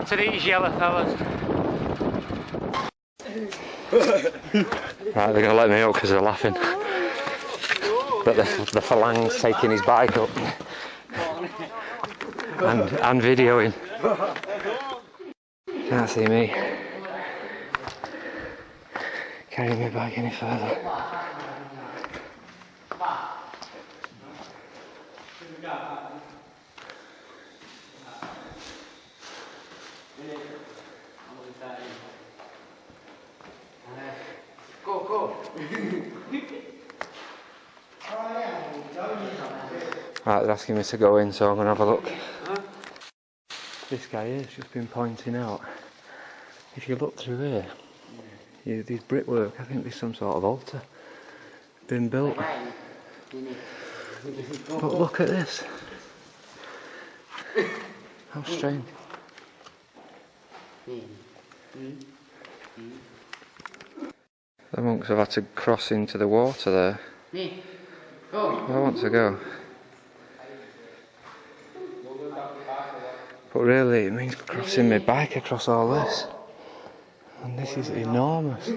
To these yellow fellas. Right, they're going to let me up because they're laughing. But the phalang's taking his bike up. And videoing. Can't see me carrying my bike any further. Go. Right, they're asking me to go in, so I'm going to have a look. This guy here's just been pointing out, if you look through here, these brickwork, I think there's some sort of altar been built. But look at this. How strange. The monks have had to cross into the water there. I want to go. But really it means crossing my bike across all this. And this is enormous.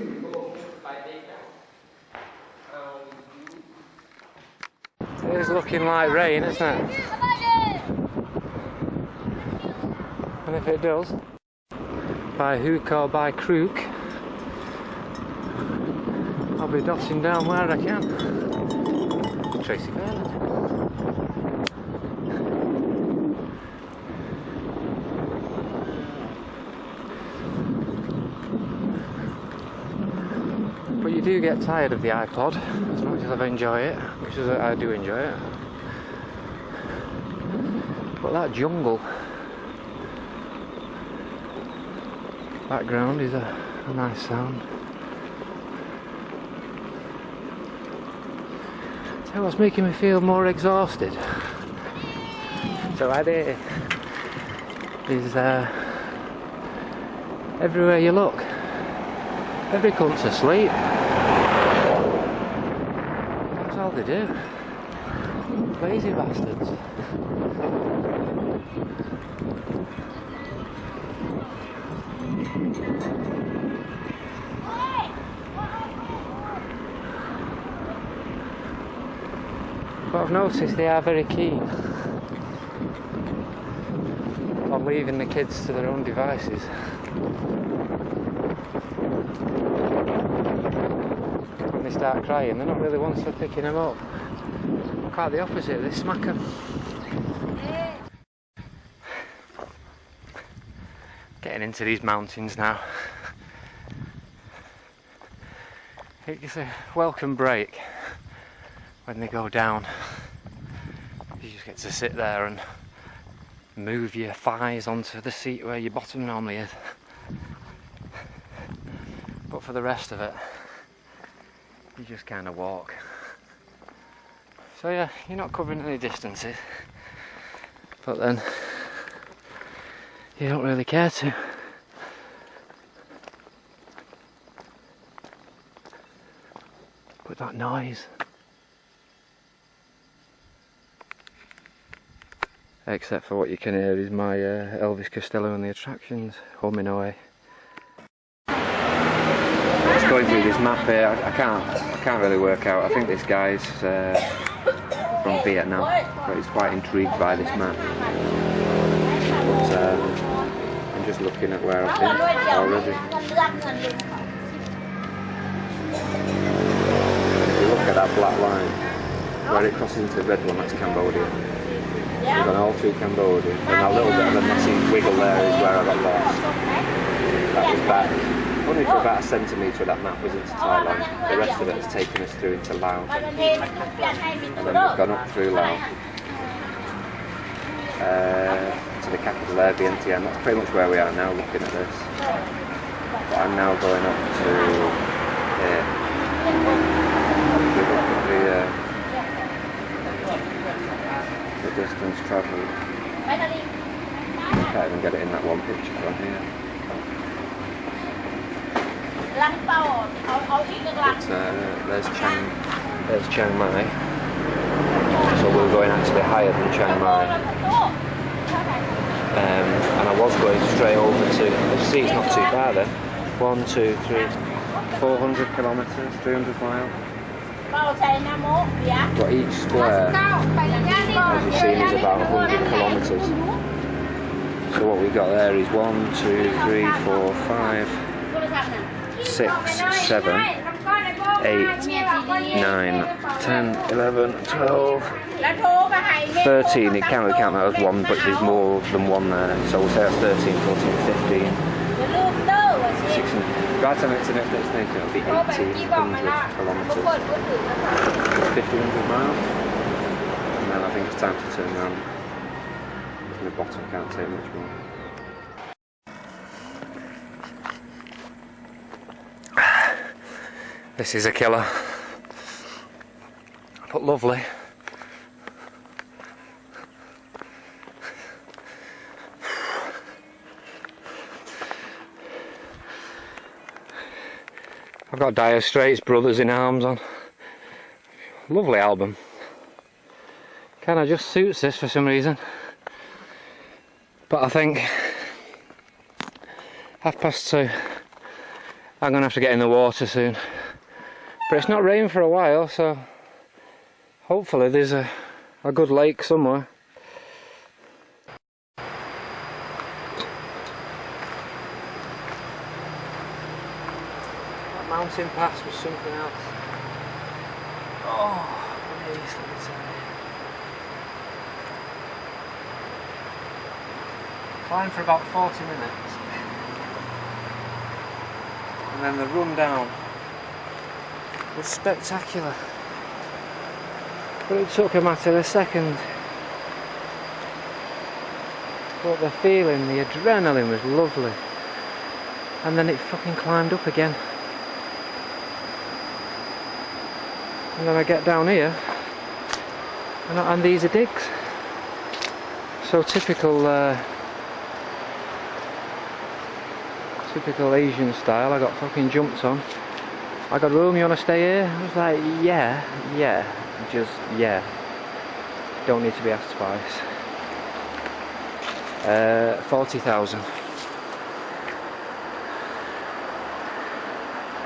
It is looking like rain, isn't it? And if it does, by hook or by crook, I'll be dotting down where I can. Tracy Bernard. But you do get tired of the iPod, as much as I enjoy it, which is I do enjoy it. But that jungle background is a nice sound. Tell you what's making me feel more exhausted. So Eddie is everywhere you look. Every cunt's asleep. That's all they do. Lazy bastards. But I've noticed they are very keen on leaving the kids to their own devices. When they start crying, they're not really ones for picking them up. Quite the opposite, they smack them. Getting into these mountains now. It's a welcome break when they go down. You just get to sit there and move your thighs onto the seat where your bottom normally is. But for the rest of it, you just kind of walk. So yeah, you're not covering any distances, but then you don't really care to. But that noise. Except for what you can hear is my Elvis Costello and the Attractions humming away. Just going through this map here, I can't really work out. I think this guy's from Vietnam, but he's quite intrigued by this map. But I'm just looking at where I've been already. If you look at that black line, where it crosses into the red one, that's Cambodia. We've gone all through Cambodia, and a little bit of a messy wiggle there is where I got lost. That was back, only for about a centimetre of that map was into Thailand. The rest of it has taken us through into Lao. And then we've gone up through Lao to the capital there, Vientiane. That's pretty much where we are now looking at this. But I'm now going up to here. We've got the distance travelled. Can't even get it in that one picture from here. But there's Chiang Mai. So we're going actually higher than Chiang Mai. and I was going straight over to, let's see, it's not too bad then. 1, 2, 3, 400 kilometres, 300 miles. But each square, as you've seen, is about 100 kilometres. So what we've got there is 1, 2, 3, 4, 5, 6, 7, 8, 9, 10, 11, 12, 13. It can't count that as one, but there's more than one there. So we'll say that's 13, 14, 15, 16. By the time it's the next destination, it'll be 1,800 kilometres. 1,500 miles. And then I think it's time to turn around. The bottom can't take much more. This is a killer, but lovely. I've got Dire Straits, Brothers in Arms on. Lovely album. Kinda just suits this for some reason. But I think 2:30, I'm going to have to get in the water soon. But it's not rained for a while, so hopefully there's a good lake somewhere. That mountain pass was something else. Oh, please, let me tell you. Climbed for about 40 minutes, and then the run down was spectacular, but it took a matter of a second. But the feeling, the adrenaline was lovely, and then it fucking climbed up again, and then I get down here and these are digs. So typical Asian style. I got fucking jumped on. I got, room, you want to stay here? I was like, yeah, just yeah. Don't need to be asked twice. 40,000.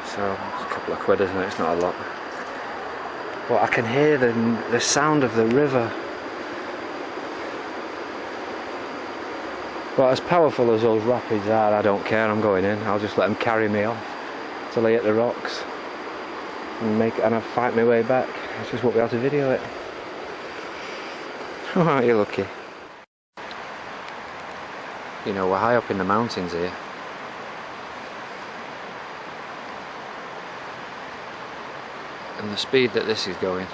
So it's a couple of quid, isn't it? It's not a lot. But I can hear the sound of the river. But as powerful as those rapids are, I don't care, I'm going in. I'll just let them carry me off till I hit the rocks and I fight my way back. I just won't be able to video it. Oh, aren't you lucky? You know, we're high up in the mountains here. And the speed that this is going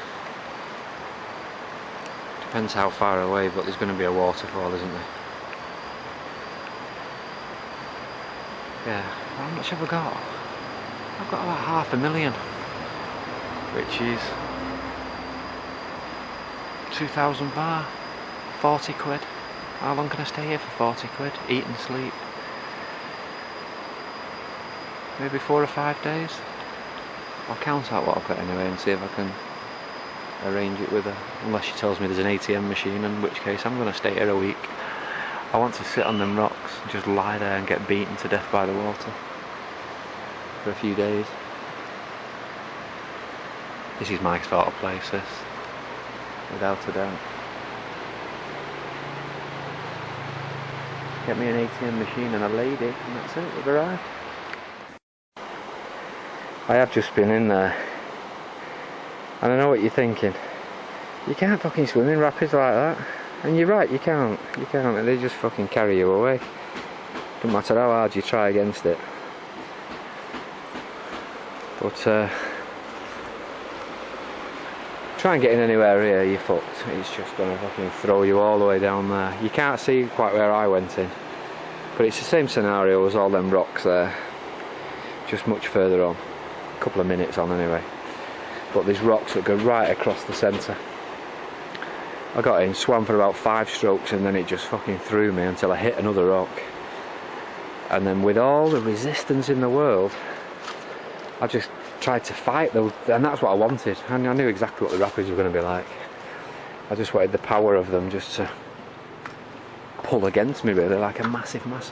depends how far away, but there's going to be a waterfall, isn't there? Yeah, how much have I got? I've got about 500,000, which is 2,000 baht, 40 quid. How long can I stay here for 40 quid? Eat and sleep. Maybe 4 or 5 days. I'll count out what I've got anyway and see if I can arrange it with her. Unless she tells me there's an ATM machine, in which case I'm going to stay here a week. I want to sit on them rocks and just lie there and get beaten to death by the water for a few days. This is my sort of place, this, without a doubt. Get me an ATM machine and a lady, and that's it, we've arrived. I have just been in there, and I know what you're thinking. You can't fucking swim in rapids like that. And you're right, you can't, they just fucking carry you away. Doesn't matter how hard you try against it. But try and get in anywhere here, you're fucked. It's just gonna fucking throw you all the way down there. You can't see quite where I went in, but it's the same scenario as all them rocks there, just much further on. A couple of minutes on anyway. But there's rocks that go right across the centre. I got in, swam for about 5 strokes, and then it just fucking threw me until I hit another rock. And then with all the resistance in the world, I just tried to fight those, and that's what I wanted. I knew exactly what the rapids were going to be like. I just wanted the power of them, just to pull against me really, like a massive massage.